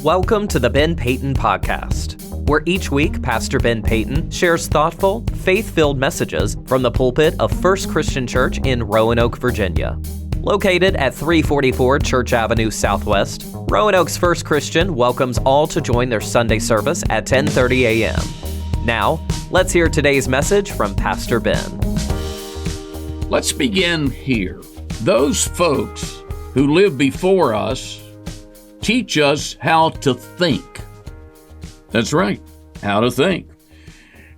Welcome to the Ben Peyton Podcast, where each week Pastor Ben Peyton shares thoughtful, faith-filled messages from the pulpit of First Christian Church in Roanoke, Virginia. Located at 344 Church Avenue Southwest, Roanoke's First Christian welcomes all to join their Sunday service at 10:30 a.m. Now, let's hear today's message from Pastor Ben. Let's begin here. Those folks who lived before us teach us how to think. That's right, how to think.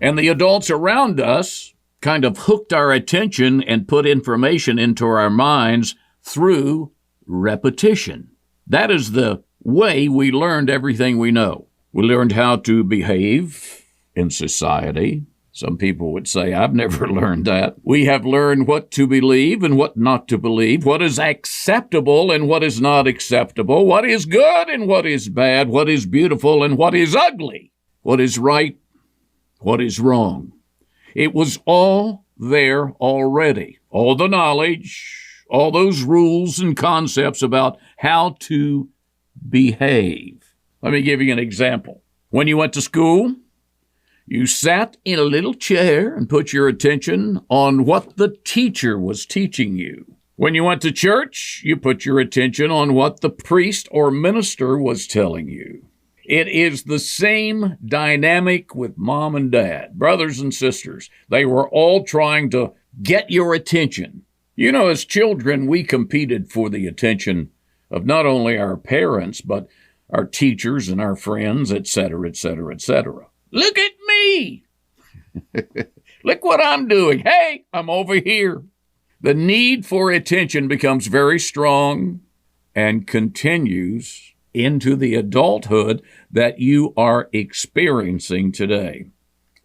And the adults around us kind of hooked our attention and put information into our minds through repetition. That is the way we learned everything we know. We learned how to behave in society. Some people would say, I've never learned that. We have learned what to believe and what not to believe, what is acceptable and what is not acceptable, what is good and what is bad, what is beautiful and what is ugly, what is right, what is wrong. It was all there already. All the knowledge, all those rules and concepts about how to behave. Let me give you an example. When you went to school, you sat in a little chair and put your attention on what the teacher was teaching you. When you went to church, you put your attention on what the priest or minister was telling you. It is the same dynamic with mom and dad, brothers and sisters. They were all trying to get your attention. You know, as children, we competed for the attention of not only our parents, but our teachers and our friends, etc., etc., etc. Look at me. Look what I'm doing. Hey, I'm over here. The need for attention becomes very strong and continues into the adulthood that you are experiencing today.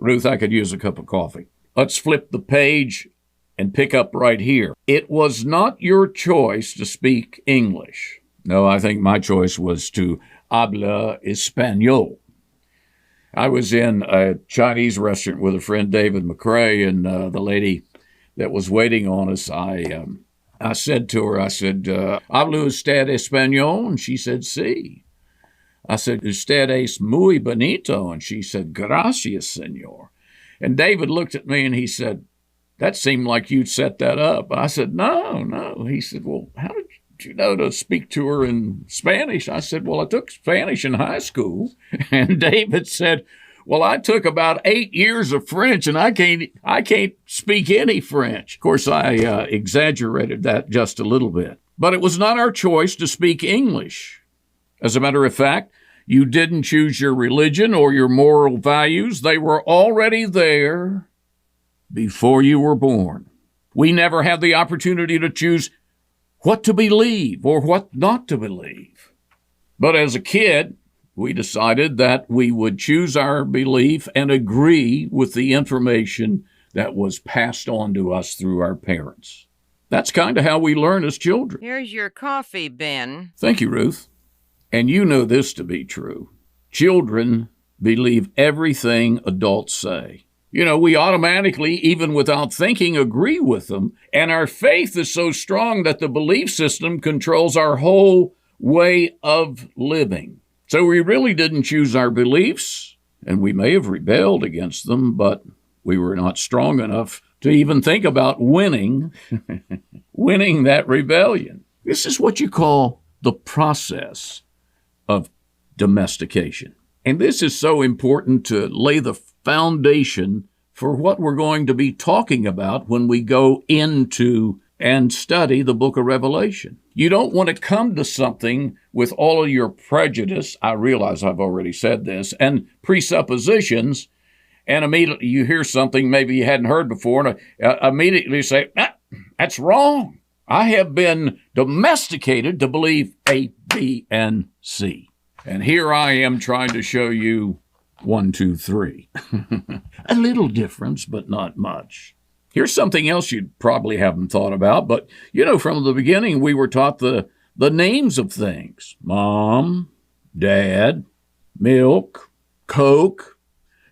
Ruth, I could use a cup of coffee. Let's flip the page and pick up right here. It was not your choice to speak English. No, I think my choice was to habla español. I was in a Chinese restaurant with a friend, David McCrae, and the lady that was waiting on us, I said to her, ¿Habla usted español? And she said, sí. I said, usted es muy bonito. And she said, gracias, señor. And David looked at me and he said, that seemed like you'd set that up. I said, no. He said, well, how did you know to speak to her in Spanish? I said, well, I took Spanish in high school. And David said, well, I took about 8 years of French and I can't speak any French. Of course, I exaggerated that just a little bit. But it was not our choice to speak English. As a matter of fact, you didn't choose your religion or your moral values. They were already there before you were born. We never had the opportunity to choose what to believe or what not to believe. But as a kid, we decided that we would choose our belief and agree with the information that was passed on to us through our parents. That's kind of how we learn as children. Here's your coffee, Ben. Thank you, Ruth. And you know this to be true. Children believe everything adults say. You know, we automatically, even without thinking, agree with them. And our faith is so strong that the belief system controls our whole way of living. So we really didn't choose our beliefs, and we may have rebelled against them, but we were not strong enough to even think about winning that rebellion. This is what you call the process of domestication. And this is so important to lay the foundation for what we're going to be talking about when we go into and study the book of Revelation. You don't want to come to something with all of your prejudice, I realize I've already said this, and presuppositions, and immediately you hear something maybe you hadn't heard before, and immediately say, that's wrong. I have been domesticated to believe A, B, and C. And here I am trying to show you 1, 2, 3. A little difference, but not much. Here's something else you probably haven't thought about, but, you know, from the beginning, we were taught the names of things. Mom, Dad, milk, Coke.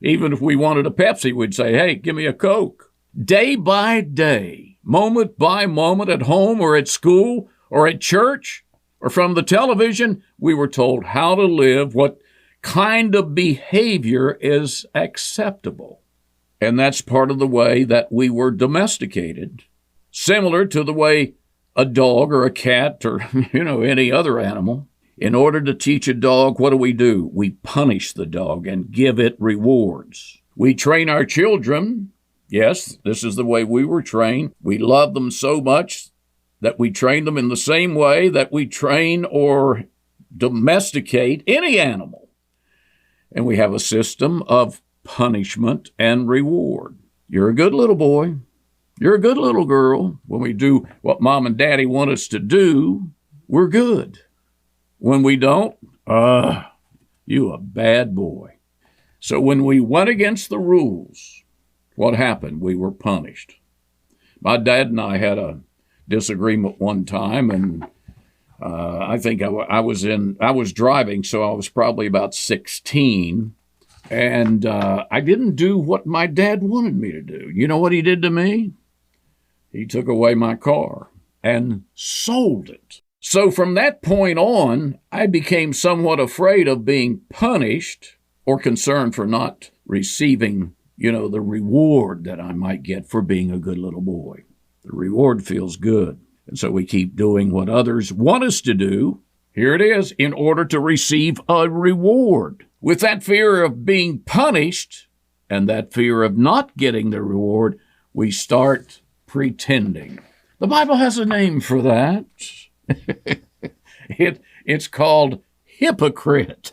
Even if we wanted a Pepsi, we'd say, hey, give me a Coke. Day by day, moment by moment, at home or at school or at church Or from the television, we were told how to live, what kind of behavior is acceptable. And that's part of the way that we were domesticated, similar to the way a dog or a cat or, any other animal. In order to teach a dog, what do? We punish the dog and give it rewards. We train our children. Yes, this is the way we were trained. We love them so much that we train them in the same way that we train or domesticate any animal. And we have a system of punishment and reward. You're a good little boy. You're a good little girl. When we do what Mom and Daddy want us to do, we're good. When we don't, you a bad boy. So when we went against the rules, what happened? We were punished. My dad and I had a disagreement one time, and I think I was driving, so I was probably about 16, and I didn't do what my dad wanted me to do. You know what he did to me? He took away my car and sold it. So from that point on, I became somewhat afraid of being punished or concerned for not receiving, the reward that I might get for being a good little boy. The reward feels good. And so we keep doing what others want us to do. Here it is, in order to receive a reward. With that fear of being punished and that fear of not getting the reward, we start pretending. The Bible has a name for that. It's called hypocrite.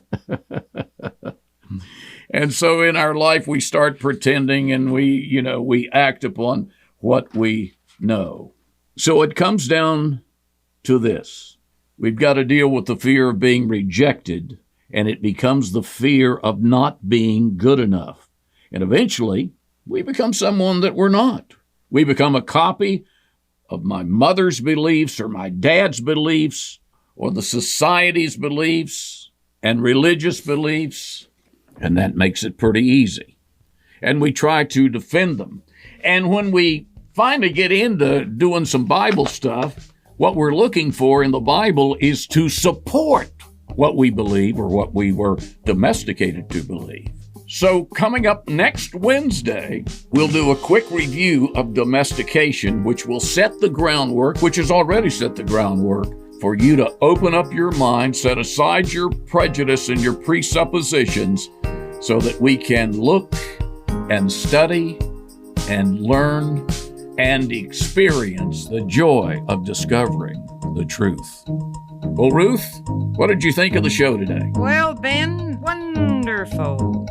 And so in our life, we start pretending, and we act upon what we know. So it comes down to this. We've got to deal with the fear of being rejected, and it becomes the fear of not being good enough. And eventually, we become someone that we're not. We become a copy of my mother's beliefs or my dad's beliefs or the society's beliefs and religious beliefs, and that makes it pretty easy. And we try to defend them. And when we finally get into doing some Bible stuff, what we're looking for in the Bible is to support what we believe or what we were domesticated to believe. So coming up next Wednesday, we'll do a quick review of domestication, which will set the groundwork, which has already set the groundwork, for you to open up your mind, set aside your prejudice and your presuppositions, so that we can look and study and learn and experience the joy of discovering the truth. Well, Ruth, what did you think of the show today? Well, Ben, wonderful.